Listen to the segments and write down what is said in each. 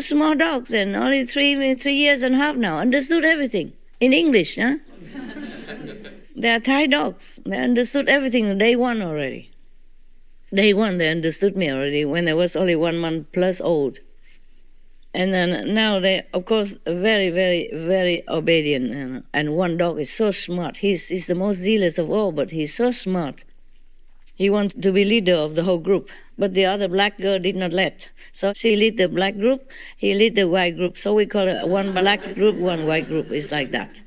small dogs, and only 3.5 years now. Understood everything in English, huh? They are Thai dogs. They understood everything on day one already. Day one, they understood me already when I was only 1 month plus old. And then now they, of course, very, very, very obedient. And one dog is so smart. He's the most zealous of all, but he's so smart. He wants to be leader of the whole group. But the other black girl did not let. So she lead the black group, he lead the white group. So we call it one black group, one white group. It's like that.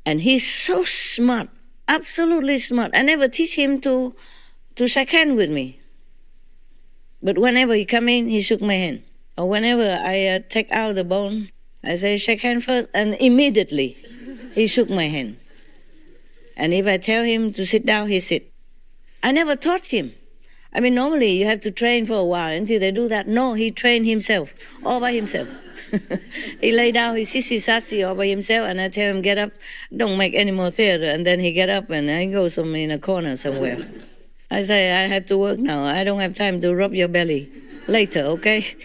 And he's so smart, absolutely smart. I never teach him to shake hand with me. But whenever he come in, he shook my hand. Or whenever I take out the bone, I say, shake hand first, and immediately he shook my hand. And if I tell him to sit down, he sit. I never taught him. I mean, normally you have to train for a while until they do that. No, he trained himself, all by himself. He lay down, he sissy-sassy all by himself, and I tell him, get up, don't make any more theater. And then he get up and I go in a corner somewhere. I say, I have to work now. I don't have time to rub your belly. Later, okay?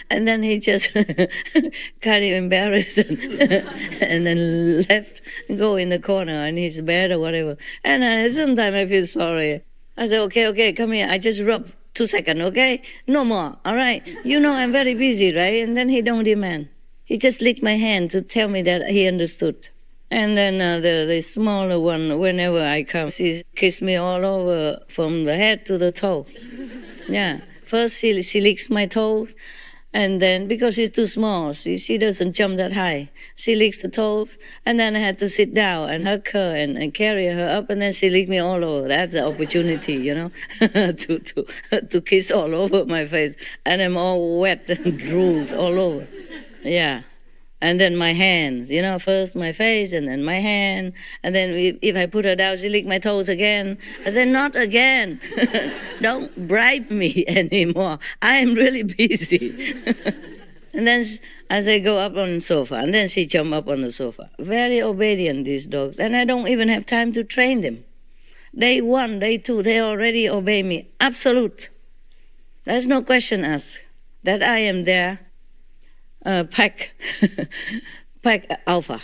And then he just kind of embarrassed and then left, go in the corner in his bed or whatever. And sometimes I feel sorry. I say, okay, come here. I just rub 2 seconds, okay? No more, all right? You know I'm very busy, right? And then he don't demand. He just licked my hand to tell me that he understood. And then the smaller one, whenever I come, she kisses me all over from the head to the toe. Yeah. First, she licks my toes, and then, because she's too small, she doesn't jump that high. She licks the toes, and then I had to sit down and hug her and carry her up, and then she licked me all over. That's the opportunity, you know, to kiss all over my face. And I'm all wet and drooled all over. Yeah. And then my hands, you know, first my face and then my hand. And then if I put her down, she licked my toes again. I said, not again. Don't bribe me anymore. I am really busy. And then I say, go up on the sofa. And then she jump up on the sofa. Very obedient, these dogs. And I don't even have time to train them. Day 1, day 2, they already obey me. Absolute. There's no question asked that I am there. Pack alpha.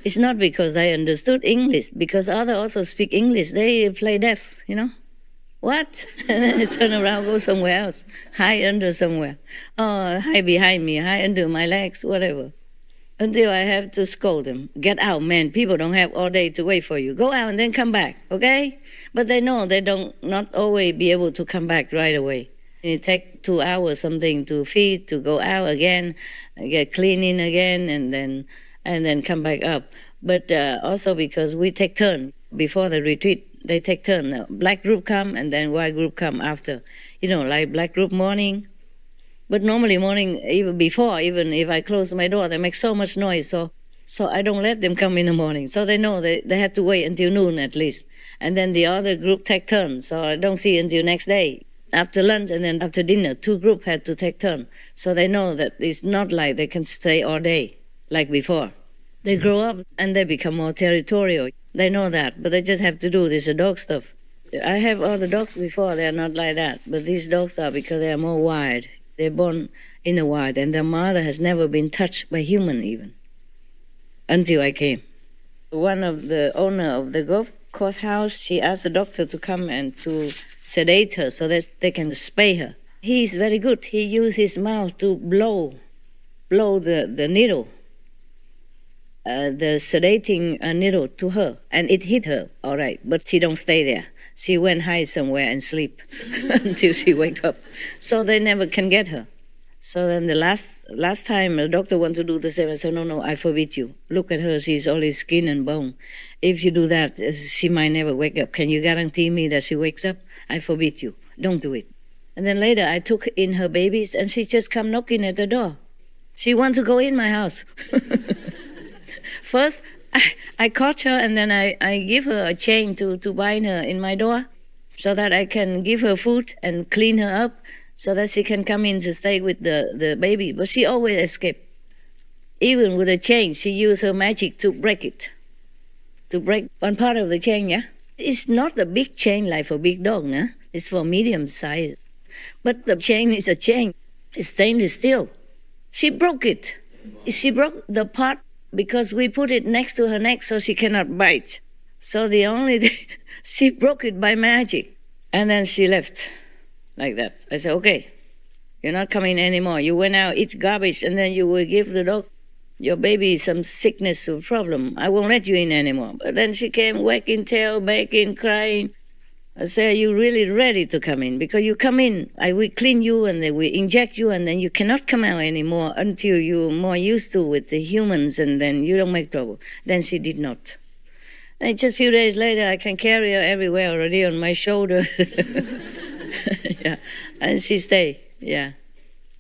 It's not because they understood English, because others also speak English. They play deaf, you know. What? And then they turn around, go somewhere else, hide under somewhere. Oh, hide behind me, hide under my legs, whatever. Until I have to scold them. Get out, man. People don't have all day to wait for you. Go out and then come back, okay? But they know they don't not always be able to come back right away. It takes 2 hours something to feed, to go out again, get cleaning again, and then come back up. But also because we take turn before the retreat, they take turn. The black group come and then white group come after. You know, like black group morning. But normally morning, even if I close my door, they make so much noise. So I don't let them come in the morning. So they know they have to wait until noon at least. And then the other group take turn. So I don't see until next day. After lunch and then after dinner, 2 groups had to take turn. So they know that it's not like they can stay all day like before. They grow up and they become more territorial. They know that, but they just have to do this dog stuff. I have all the dogs before, they're not like that. But these dogs are because they are more wild. They're born in the wild, and their mother has never been touched by human even, until I came. One of the owner of the golf course house, she asked the doctor to come and to sedate her so that they can spay her. He's very good. He used his mouth to blow the needle, the sedating needle to her, and it hit her, all right, but she don't stay there. She went hide somewhere and sleep until she wake up. So they never can get her. So then the last time the doctor wanted to do the same, I said, no, I forbid you. Look at her, she's only skin and bone. If you do that, she might never wake up. Can you guarantee me that she wakes up? I forbid you. Don't do it. And then later I took in her babies and she just come knocking at the door. She want to go in my house. First, I caught her and then I give her a chain to bind her in my door so that I can give her food and clean her up so that she can come in to stay with the baby. But she always escaped. Even with a chain, she used her magic to break it. To break one part of the chain, yeah? It's not a big chain like for big dog, nah? It's for medium size. But the chain is a chain. It's stainless steel. She broke it. She broke the pot because we put it next to her neck so she cannot bite. So the only thing, she broke it by magic. And then she left like that. I said, okay, you're not coming anymore. You went out, eat garbage, and then you will give the dog, your baby, some sickness or problem. I won't let you in anymore. But then she came wagging tail, begging, crying. I said, are you really ready to come in? Because you come in, I will clean you and then we inject you and then you cannot come out anymore until you're more used to with the humans and then you don't make trouble. Then she did not. And just a few days later, I can carry her everywhere already on my shoulder. Yeah. And she stay, yeah.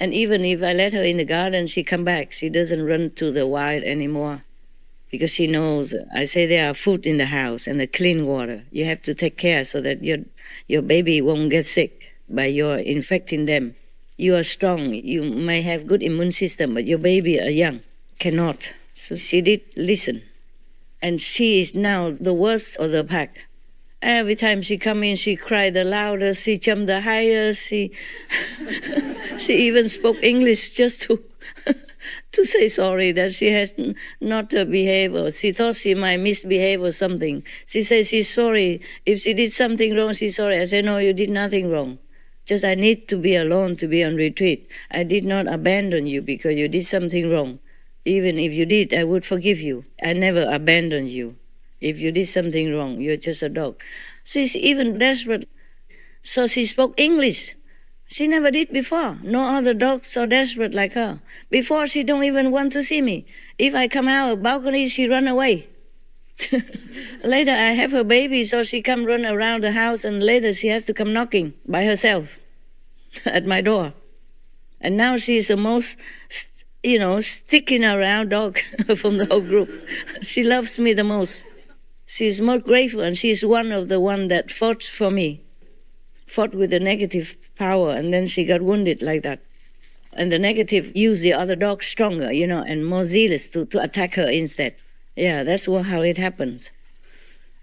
And even if I let her in the garden, she come back. She doesn't run to the wild anymore because she knows. I say there are food in the house and the clean water. You have to take care so that your baby won't get sick by your infecting them. You are strong. You may have good immune system, but your baby are young, cannot. So she did listen. And she is now the worst of the pack. Every time she come in, she cried the loudest, she jumped the highest, she even spoke English just to say sorry that she has not behaved, or she thought she might misbehave or something. She says she's sorry. If she did something wrong, she's sorry. I said, no, you did nothing wrong. Just I need to be alone, to be on retreat. I did not abandon you because you did something wrong. Even if you did, I would forgive you. I never abandoned you. If you did something wrong, you're just a dog. She's even desperate. So she spoke English. She never did before. No other dogs so desperate like her. Before, she don't even want to see me. If I come out of the balcony, she run away. Later, I have her baby, so she come run around the house, and later she has to come knocking by herself at my door. And now she is the most, sticking around dog from the whole group. She loves me the most. She's more grateful, and she's one of the one that fought for me, fought with the negative power, and then she got wounded like that. And the negative used the other dog stronger, and more zealous to attack her instead. Yeah, that's how it happened.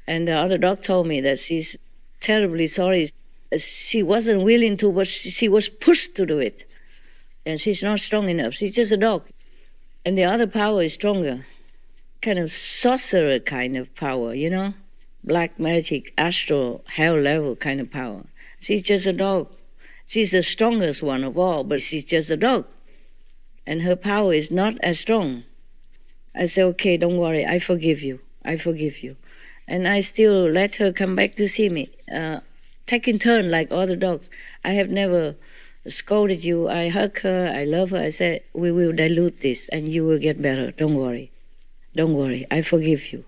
And the other dog told me that she's terribly sorry. She wasn't willing to, but she was pushed to do it. And she's not strong enough. She's just a dog. And the other power is stronger. Kind of sorcerer kind of power, black magic, astral, hell level kind of power. She's just a dog. She's the strongest one of all, but she's just a dog. And her power is not as strong. I say, okay, don't worry, I forgive you. And I still let her come back to see me, taking turn like all the dogs. I have never scolded you. I hug her, I love her. I said, we will dilute this and you will get better, don't worry. Don't worry, I forgive you.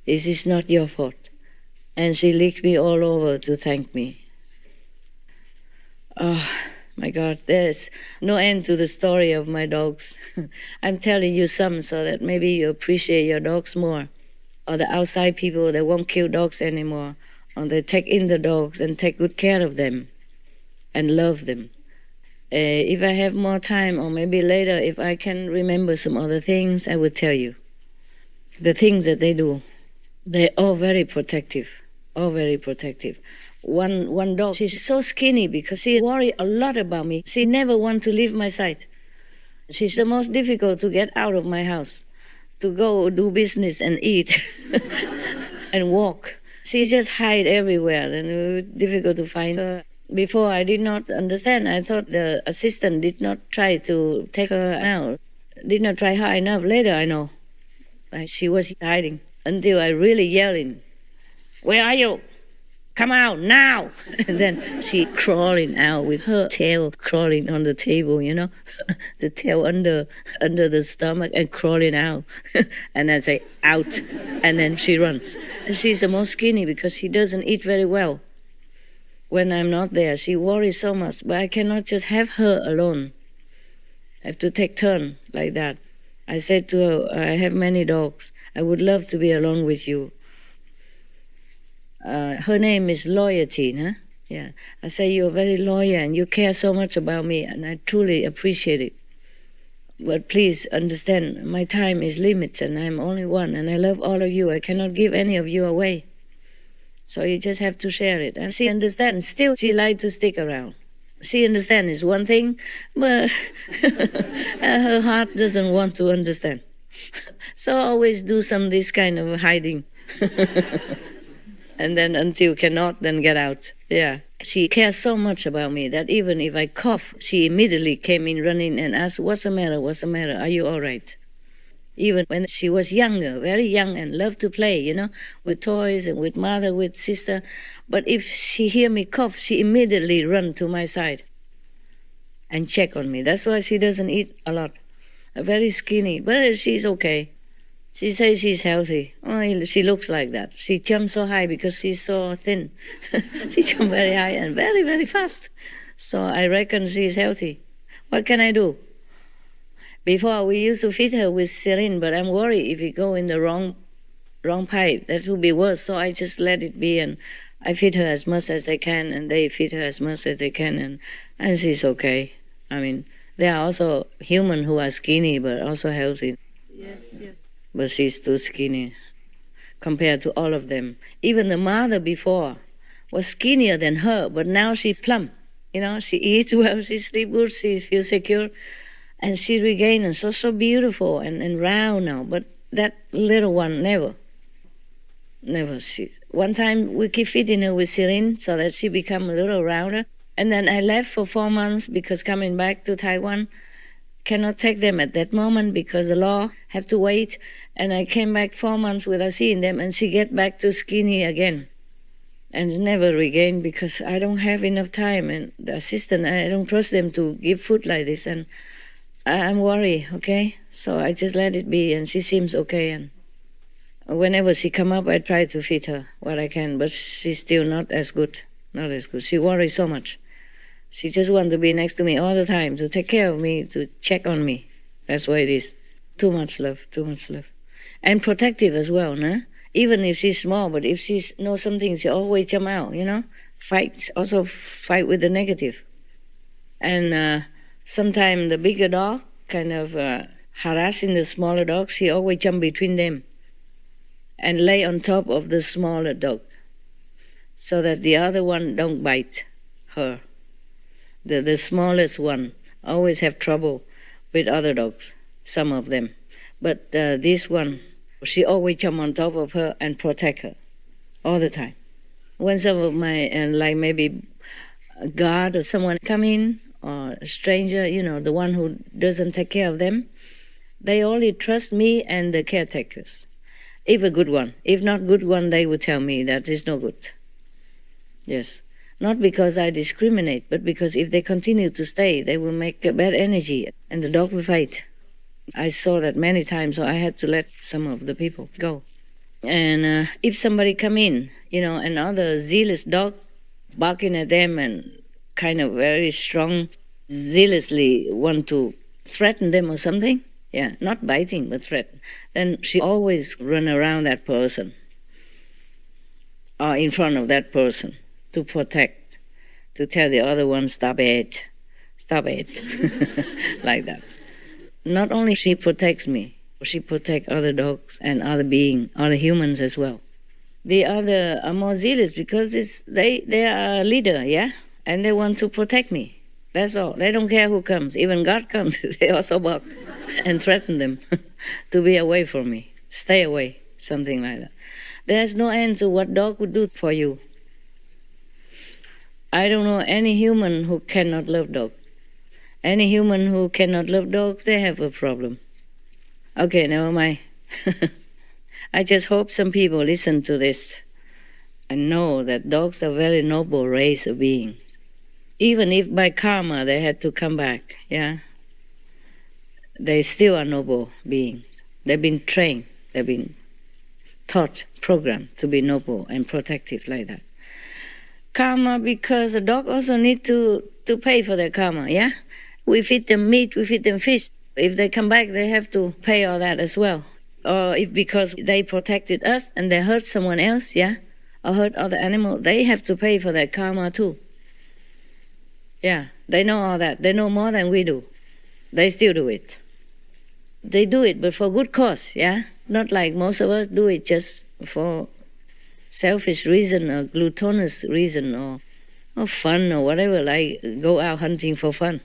This is not your fault. And she licked me all over to thank me. Oh, my God, there's no end to the story of my dogs. I'm telling you some so that maybe you appreciate your dogs more. Or the outside people that won't kill dogs anymore. Or they take in the dogs and take good care of them and love them. If I have more time, or maybe later, if I can remember some other things, I will tell you. The things that they do, they're all very protective, One dog, she's so skinny because she worries a lot about me. She never wants to leave my side. She's the most difficult to get out of my house, to go do business and eat and walk. She just hide everywhere, and it was difficult to find her. Before, I did not understand. I thought the assistant did not try to take her out, did not try hard enough. Later, I know. She was hiding until I really yelling, where are you? Come out now! And then she crawling out with her tail crawling on the table, the tail under the stomach and crawling out. And I say, out. And then she runs. And she's the most skinny because she doesn't eat very well. When I'm not there, she worries so much, but I cannot just have her alone. I have to take turn like that. I said to her, I have many dogs. I would love to be alone with you. Her name is Loyalty, huh? Yeah. I say, you're very loyal and you care so much about me, and I truly appreciate it. But please understand, my time is limited and I'm only one, and I love all of you. I cannot give any of you away. So you just have to share it. And she understands. Still, she likes to stick around. She understands is one thing, but her heart doesn't want to understand. So I always do some this kind of hiding. And then until cannot, then get out. Yeah. She cares so much about me that even if I cough, she immediately came in running and asked, "What's the matter? What's the matter? Are you all right?" Even when she was younger, very young, and loved to play, with toys and with mother, with sister. But if she hear me cough, she immediately run to my side and check on me. That's why she doesn't eat a lot. Very skinny, but she's okay. She says she's healthy. Oh, she looks like that. She jumps so high because she's so thin. She jumps very high and very, very fast. So I reckon she's healthy. What can I do? Before we used to feed her with syringe, but I'm worried if we go in the wrong pipe, that would be worse. So I just let it be, and I feed her as much as I can, and they feed her as much as they can, and she's okay. I mean, there are also humans who are skinny but also healthy. Yes, yes. But she's too skinny compared to all of them. Even the mother before was skinnier than her, but now she's plump. She eats well, she sleeps good, she feels secure, and she regained and so beautiful and round now. But that little one, never. One time we keep feeding her with syringe so that she become a little rounder. And then I left for 4 months because coming back to Taiwan, cannot take them at that moment because the law have to wait. And I came back 4 months without seeing them, and she get back to skinny again. And never regain because I don't have enough time. And the assistant, I don't trust them to give food like this. And I'm worried, okay? So I just let it be, and she seems okay. And whenever she come up, I try to feed her what I can, but she's still not as good. Not as good. She worries so much. She just wants to be next to me all the time, to take care of me, to check on me. That's what it is. Too much love, too much love. And protective as well, no? Even if she's small, but if she knows something, she always jump out, Fight, also fight with the negative. And sometimes the bigger dog kind of harassing the smaller dog, she always jump between them and lay on top of the smaller dog so that the other one don't bite her. The smallest one always have trouble with other dogs, some of them. But this one, she always jump on top of her and protect her all the time. When some of my, like maybe a guard or someone come in, or a stranger, the one who doesn't take care of them, they only trust me and the caretakers. If a good one. If not good one, they would tell me that is no good. Yes. Not because I discriminate, but because if they continue to stay, they will make a bad energy and the dog will fight. I saw that many times, so I had to let some of the people go. And if somebody come in, another zealous dog barking at them and kind of very strong, zealously want to threaten them or something, not biting, but threaten, then she always run around that person or in front of that person to protect, to tell the other one, stop it, like that. Not only she protects me, she protects other dogs and other beings, other humans as well. The other are more zealous because they are a leader, and they want to protect me. That's all. They don't care who comes. Even God comes, they also bark and threaten them to be away from me, stay away, something like that. There's no end to what dog would do for you. I don't know any human who cannot love dog. Any human who cannot love dogs, they have a problem. Okay, never mind. I just hope some people listen to this and know that dogs are a very noble race of beings. Even if by karma they had to come back, they still are noble beings. They've been trained, they've been taught, programmed to be noble and protective like that. Karma, because a dog also need to pay for their karma, We feed them meat, we feed them fish. If they come back, they have to pay all that as well. Or if because they protected us and they hurt someone else, or hurt other animal, they have to pay for their karma too. They know all that. They know more than we do. They still do it. They do it, but for good cause, Not like most of us do it just for selfish reason or gluttonous reason or or fun or whatever, like go out hunting for fun.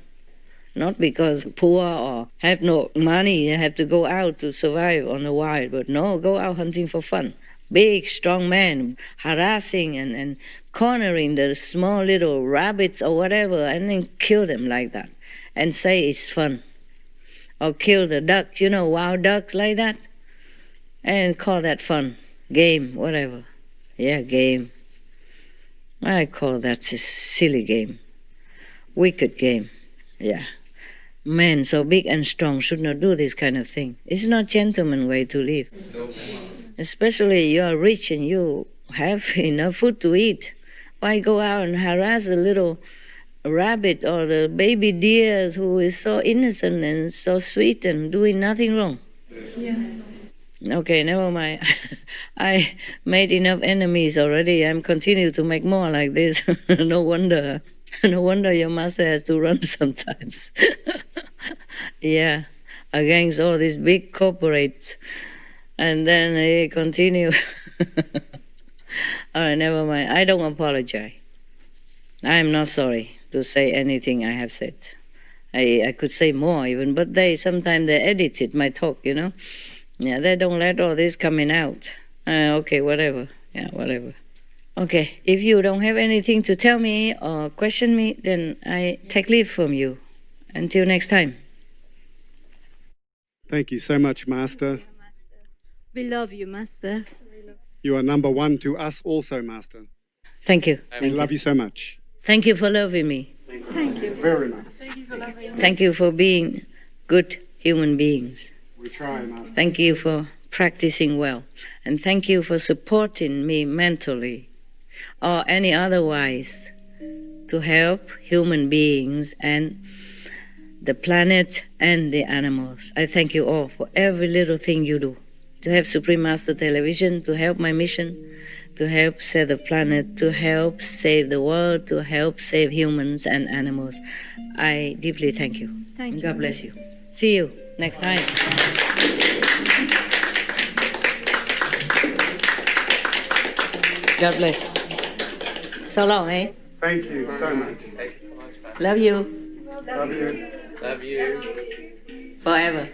Not because poor or have no money, they have to go out to survive on the wild, but no, go out hunting for fun. Big, strong man harassing and cornering the small little rabbits or whatever, and then kill them like that and say it's fun. Or kill the ducks, wild ducks like that, and call that fun. Game, whatever. Yeah, game. I call that a silly game. Wicked game. Yeah. Men so big and strong should not do this kind of thing. It's not gentleman way to live. Especially you are rich and you have enough food to eat. Why go out and harass the little rabbit or the baby deer who is so innocent and so sweet and doing nothing wrong? Yeah. Okay, never mind. I made enough enemies already. I'm continue to make more like this. No wonder. No wonder your master has to run sometimes. Yeah, against all these big corporates. And then he continue. All right, never mind. I don't apologize. I am not sorry to say anything I have said. I could say more even, but sometimes they edited my talk, Yeah, they don't let all this coming out. Okay, whatever. Yeah, whatever. Okay, if you don't have anything to tell me or question me, then I take leave from you. Until next time. Thank you so much, Master. We love you, Master. You are number one to us also, Master. Thank you. We love you so much. Thank you for loving me. Thank you. Very much. Thank you for loving us. Thank you for being good human beings. We try, Master. Thank you for practicing well. And thank you for supporting me mentally or any otherwise to help human beings and the planet and the animals. I thank you all for every little thing you do. To have Supreme Master Television, to help my mission, to help save the planet, to help save the world, to help save humans and animals. I deeply thank you. Thank you. God bless you. See you next time. God bless. So long, eh? Thank you so much. Love you. Love you. Love you. Forever.